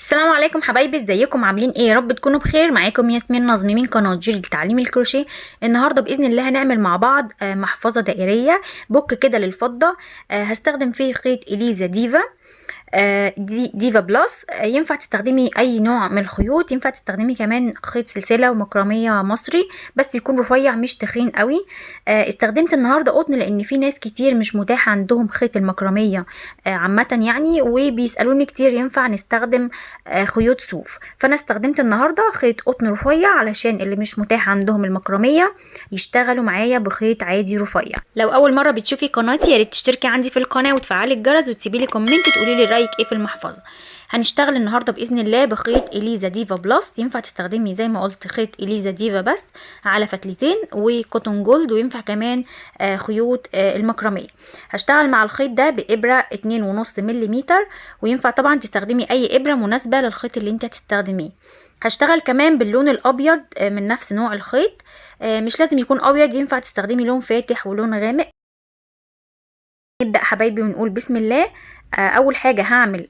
السلام عليكم حبايبي، ازيكم عاملين ايه؟ يا رب تكونوا بخير. معاكم ياسمين نظمي من قناه جيل تعليم الكروشيه. النهارده باذن الله هنعمل مع بعض محفظه دائريه بوك كده للفضه. هستخدم فيه خيط اليزا ديفا ديفا بلس. ينفع تستخدمي اي نوع من الخيوط، ينفع تستخدمي كمان خيط سلسله ومكرميه مصري بس يكون رفيع مش تخين قوي. استخدمت النهارده قطن لان في ناس كتير مش متاح عندهم خيط المكرميه عامه يعني، وبيسالوني كتير ينفع نستخدم خيوط صوف. فانا استخدمت النهارده خيط قطن رفيع علشان اللي مش متاح عندهم المكرميه يشتغلوا معايا بخيط عادي رفيع. لو اول مره بتشوفي قناتي يا ريت تشتركي عندي في القناه وتفعلي الجرس وتسيبي لي كومنت تقولي لي رايك ايه في المحفظه. هنشتغل النهارده باذن الله بخيط اليزا ديفا بلس. ينفع تستخدمي زي ما قلت خيط اليزا ديفا بس على فتلتين وكوتون جولد، وينفع كمان خيوط المكرميه. هشتغل مع الخيط ده بابره 2.5 ملم، وينفع طبعا تستخدمي اي ابره مناسبه للخيط اللي انت هتستخدميه. هشتغل كمان باللون الابيض من نفس نوع الخيط، مش لازم يكون ابيض، ينفع تستخدمي لون فاتح ولون غامق. نبدأ حبايبي ونقول بسم الله. اول حاجة هعمل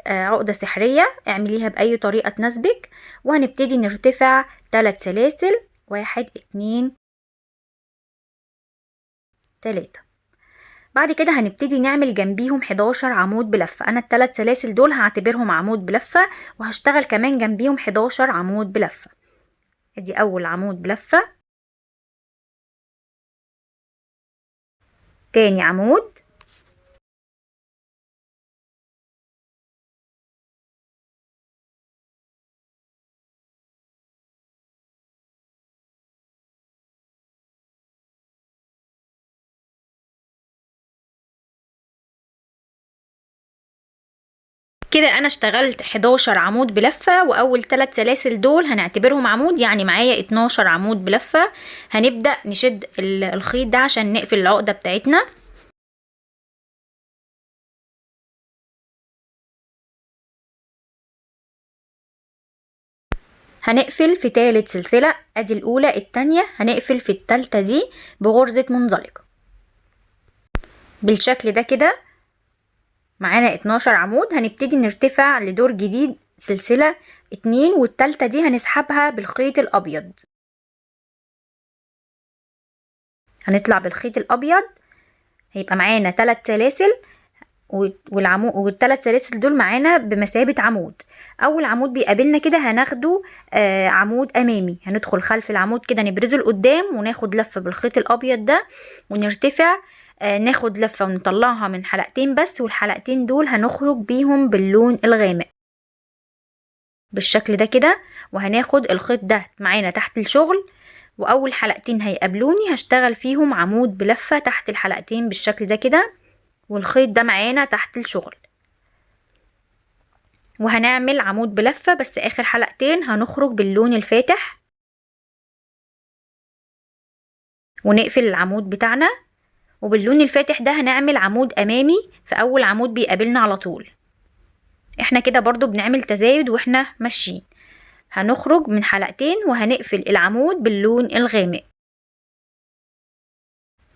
عقدة سحرية، اعمليها باي طريقة تناسبك، وهنبتدي نرتفع 3 سلاسل. 1 2 3. بعد كده هنبتدي نعمل جنبيهم 11 عمود بلفة. انا ال3 سلاسل دول هعتبرهم عمود بلفة، وهشتغل كمان جنبيهم 11 عمود بلفة. ادي اول عمود بلفة، تاني عمود، كده انا اشتغلت 11 عمود بلفة، واول 3 سلاسل دول هنعتبرهم عمود، يعني معايا 12 عمود بلفة. هنبدأ نشد الخيط ده عشان نقفل العقدة بتاعتنا. هنقفل في تالت سلسلة، ادي الاولى التانية، هنقفل في التالتة دي بغرزة منزلقة بالشكل ده. كده معانا 12 عمود. هنبتدي نرتفع لدور جديد سلسلة 2، والتالتة دي هنسحبها بالخيط الابيض. هنطلع بالخيط الابيض، هيبقى معانا 3 سلاسل، والثلاث سلاسل دول معانا بمثابة عمود. اول عمود بيقابلنا كده هناخده عمود امامي، هندخل خلف العمود كده نبرزه لقدام وناخد لفة بالخيط الابيض ده ونرتفع. ناخد لفة ونطلعها من حلقتين بس، والحلقتين دول هنخرج بيهم باللون الغامق بالشكل ده كده. وهناخد الخيط ده معانا تحت الشغل، واول حلقتين هيقابلوني هشتغل فيهم عمود بلفة تحت الحلقتين بالشكل ده كده، والخيط ده معانا تحت الشغل. وهنعمل عمود بلفة بس اخر حلقتين هنخرج باللون الفاتح ونقفل العمود بتاعنا. وباللون الفاتح ده هنعمل عمود امامي في اول عمود بيقابلنا على طول. احنا كده برضو بنعمل تزايد واحنا ماشيين. هنخرج من حلقتين وهنقفل العمود باللون الغامق،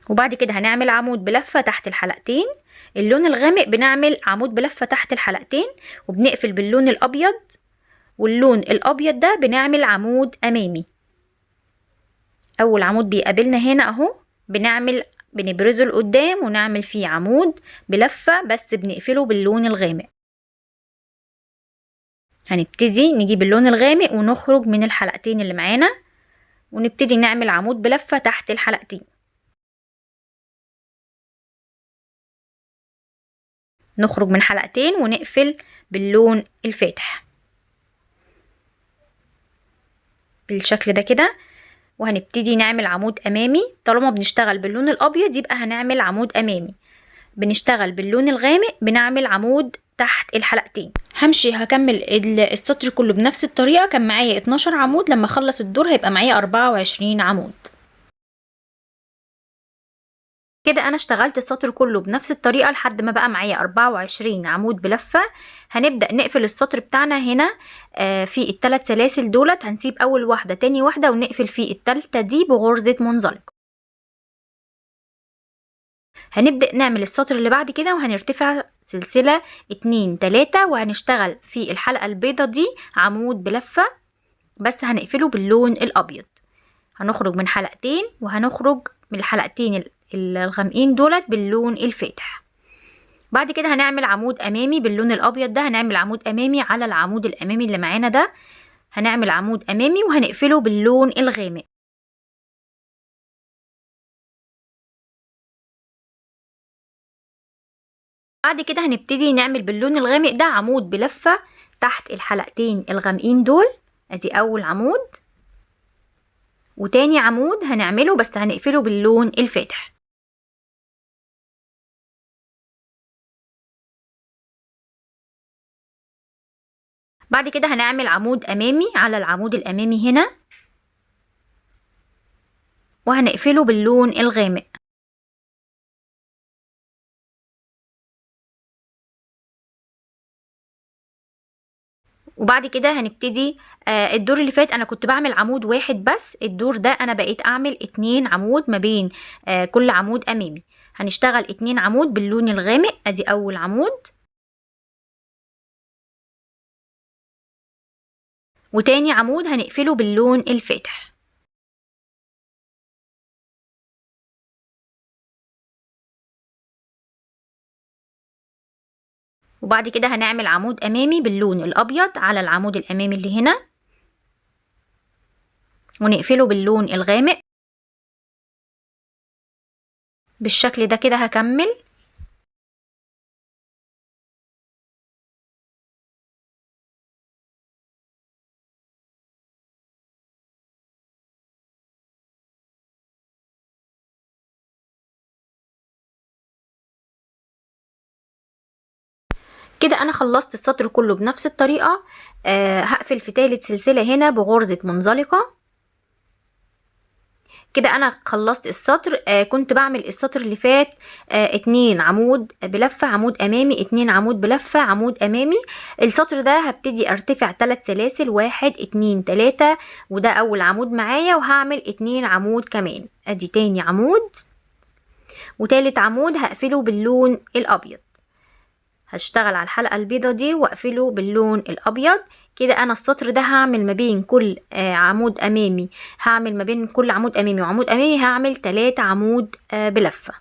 وبعد كده هنعمل عمود بلفة تحت الحلقتين. اللون الغامق بنعمل عمود بلفة تحت الحلقتين وبنقفل باللون الابيض، واللون الابيض ده بنعمل عمود امامي. اول عمود بيقابلنا هنا اهو بنبرزه لقدام ونعمل فيه عمود بلفة بس بنقفله باللون الغامق. هنبتدي نجيب اللون الغامق ونخرج من الحلقتين اللي معانا ونبتدي نعمل عمود بلفة تحت الحلقتين. نخرج من حلقتين ونقفل باللون الفاتح بالشكل ده كده. وهنبتدي نعمل عمود امامي. طالما بنشتغل باللون الابيض يبقى هنعمل عمود امامي، بنشتغل باللون الغامق بنعمل عمود تحت الحلقتين. هكمل السطر كله بنفس الطريقة. كان معايا 12 عمود، لما اخلص الدور هيبقى معايا 24 عمود. كده انا اشتغلت السطر كله بنفس الطريقة لحد ما بقى معايا 24 عمود بلفة. هنبدأ نقفل السطر بتاعنا هنا في الثلاث سلاسل دولت. هنسيب اول واحدة تاني واحدة ونقفل في التالتة دي بغرزة منزلقة. هنبدأ نعمل السطر اللي بعد كده وهنرتفع سلسلة 2 3 وهنشتغل في الحلقة البيضة دي عمود بلفة، بس هنقفله باللون الأبيض. هنخرج من حلقتين وهنخرج من الحلقتين الغامقين دولت باللون الفاتح. بعد كده هنعمل عمود أمامي باللون الأبيض ده، هنعمل عمود أمامي على العمود الأمامي اللي معانا ده، هنعمل عمود أمامي وهنقفله باللون الغامق. بعد كده هنبتدي نعمل باللون الغامق ده عمود بلفة تحت الحلقتين الغامقين دول. ادي اول عمود، وتاني عمود هنعمله بس هنقفله باللون الفاتح. بعد كده هنعمل عمود امامي على العمود الامامي هنا وهنقفله باللون الغامق. وبعد كده هنبتدي الدور اللي فات انا كنت بعمل عمود واحد بس، الدور ده انا بقيت اعمل 2 عمود ما بين كل عمود امامي. هنشتغل 2 عمود باللون الغامق. ادي اول عمود، وتاني عمود هنقفله باللون الفاتح. وبعد كده هنعمل عمود امامي باللون الابيض على العمود الامامي اللي هنا ونقفله باللون الغامق بالشكل ده. كده هكمل. كده انا خلصت السطر كله بنفس الطريقة. هقفل في تالت سلسلة هنا بغرزة منزلقة. كده انا خلصت السطر. كنت بعمل السطر اللي فات 2 عمود بلفة، عمود امامي، 2 عمود بلفة، عمود امامي. السطر ده هبتدي ارتفع 3 سلاسل، 1 2 3، وده اول عمود معايا، وهعمل 2 عمود كمان. ادي تاني عمود، وتالت عمود هقفله باللون الابيض. هشتغل على الحلقة البيضة دي واقفله باللون الابيض. كده انا السطر ده هعمل ما بين كل عمود امامي، هعمل ما بين كل عمود امامي وعمود امامي هعمل 3 عمود بلفة.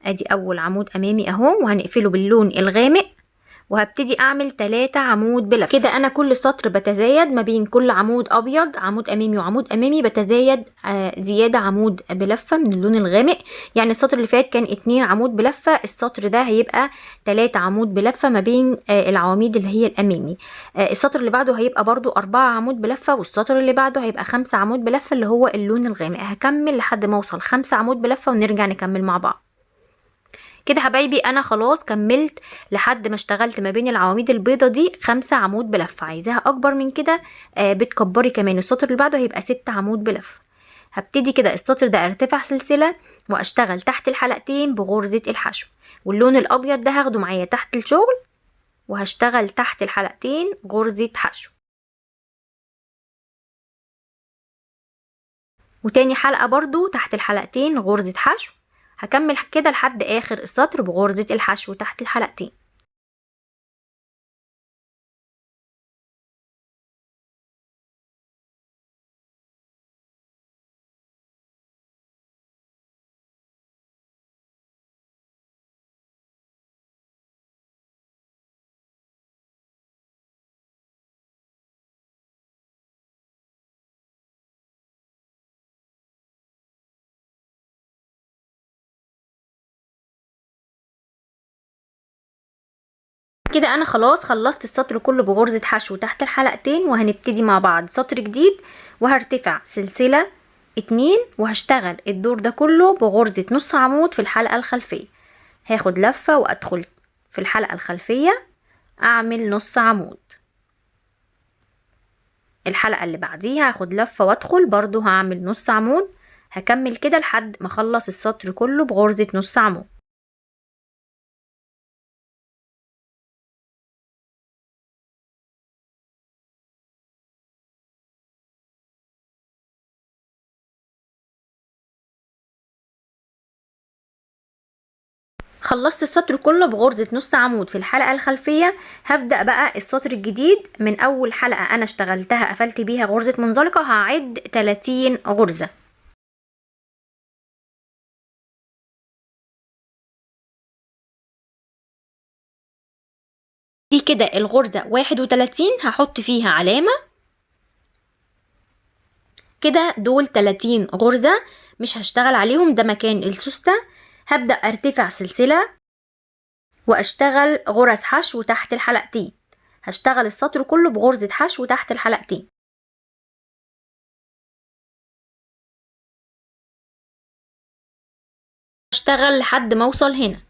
ادي اول عمود امامي اهو، وهنقفله باللون الغامق وهبتدي اعمل 3 عمود بلفة. كده انا كل سطر بتزايد ما بين كل عمود ابيض، عمود امامي وعمود امامي، بتزايد زيادة عمود بلفة من اللون الغامق. يعني السطر اللي فات كان 2 عمود بلفة، السطر ده هيبقى 3 عمود بلفة ما بين العواميد اللي هي الامامي. السطر اللي بعده هيبقى برضو 4 عمود بلفة، والسطر اللي بعده هيبقى 5 عمود بلفة اللي هو اللون الغامق. هكمل لحد ما اوصل 5 عمود بلفة ونرجع نكمل مع بعض. كده حبايبي انا خلاص كملت لحد ما اشتغلت ما بين العواميد البيضة دي 5 عمود بلفة. عايزاها اكبر من كده بتكبري كمان. السطر اللي بعده هيبقى 6 عمود بلفة. هبتدي كده السطر ده ارتفع سلسلة واشتغل تحت الحلقتين بغرزة الحشو، واللون الابيض ده هاخده معايا تحت الشغل وهشتغل تحت الحلقتين غرزة حشو. وتاني حلقة برضو تحت الحلقتين غرزة حشو. هكمل كده لحد اخر السطر بغرزة الحشو تحت الحلقتين. كده انا خلاص خلصت السطر كله بغرزة حشو تحت الحلقتين، وهنبتدي مع بعض سطر جديد. وهرتفع سلسلة 2 وهشتغل الدور ده كله بغرزة نص عمود في الحلقة الخلفية. هاخد لفة وادخل في الحلقة الخلفية اعمل نص عمود. الحلقة اللي بعديها هاخد لفة وادخل برضو هعمل نص عمود. هكمل كده لحد ما اخلص السطر كله بغرزة نص عمود. خلصت السطر كله بغرزة نص عمود في الحلقة الخلفية. هبدأ بقى السطر الجديد من أول حلقة أنا اشتغلتها قفلت بيها غرزة منزلقة، هعد 30 غرزة. دي كده الغرزة 31 هحط فيها علامة كده. دول 30 غرزة مش هشتغل عليهم، ده مكان السوستة. هبدأ ارتفع سلسلة واشتغل غرز حشو تحت الحلقتين. هشتغل السطر كله بغرزة حشو تحت الحلقتين. هشتغل لحد ما اوصل هنا.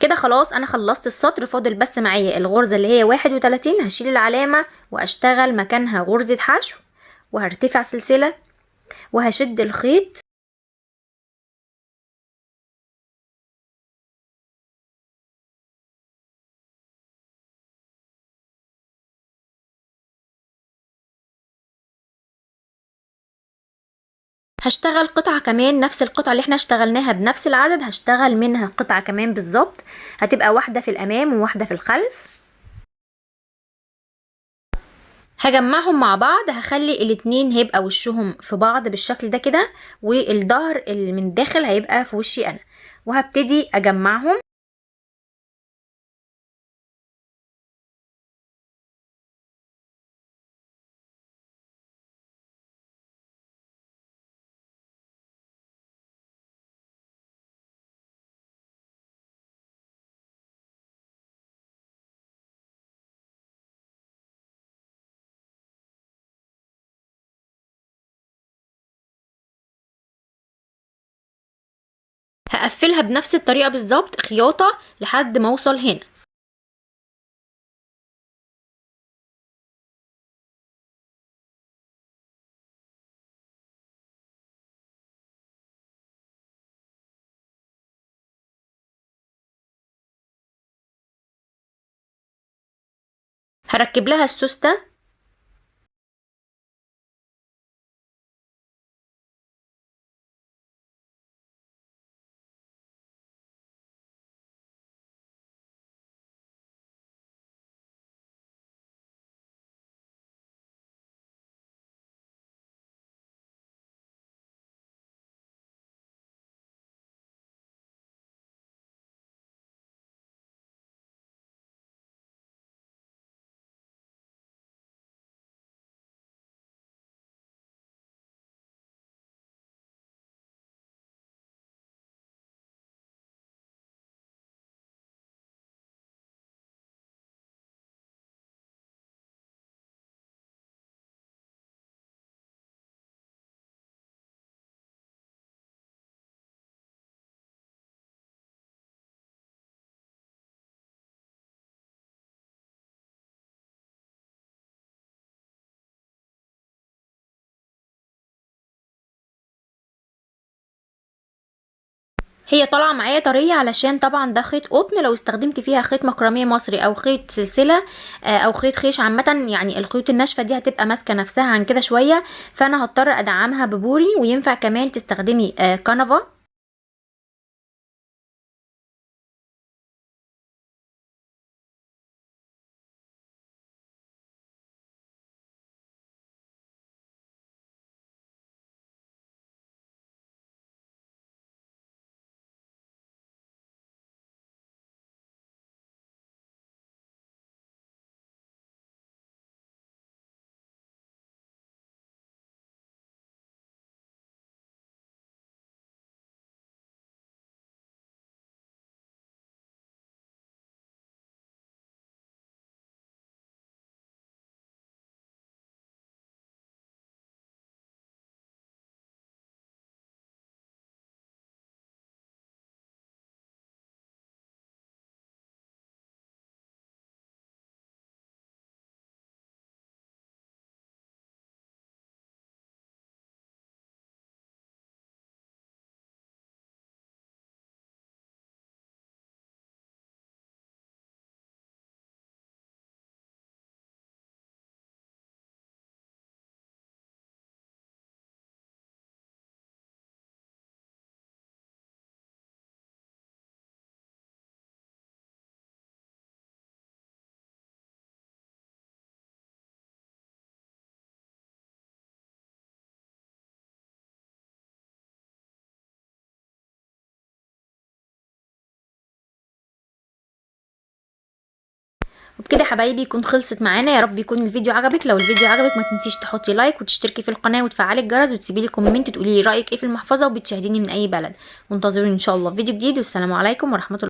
كده خلاص انا خلصت السطر، فاضل بس معايا الغرزة اللي هي 31. هشيل العلامة واشتغل مكانها غرزة حشو وهرتفع سلسلة وهشد الخيط. هشتغل قطعة كمان نفس القطعة اللي احنا اشتغلناها بنفس العدد، هشتغل منها قطعة كمان بالظبط. هتبقى واحدة في الامام وواحدة في الخلف. هجمعهم مع بعض، هخلي الاتنين هيبقى وشهم في بعض بالشكل ده كده، والظهر اللي من الداخل هيبقى في وشي انا، وهبتدي اجمعهم. هقفلها بنفس الطريقة بالظبط خياطة لحد ما اوصل هنا. هركب لها السوستة. هي طالعه معايا طريه علشان طبعا ده خيط قطن، لو استخدمت فيها خيط مكرميه مصري او خيط سلسله او خيط خيش عامه، يعني الخيوط الناشفه دي هتبقى ماسكه نفسها عن كده شويه، فانا هضطر ادعمها ببوري. وينفع كمان تستخدمي كنفه. وبكده يا حبايبي يكون خلصت معانا. يا رب يكون الفيديو عجبك. لو الفيديو عجبك ما تنسيش تحطي لايك وتشتركي في القناه وتفعلي الجرس وتسيبي لي كومنت تقولي لي رايك ايه في المحفظه وبتشاهديني من اي بلد. وانتظروني ان شاء الله في فيديو جديد، والسلام عليكم ورحمه الله.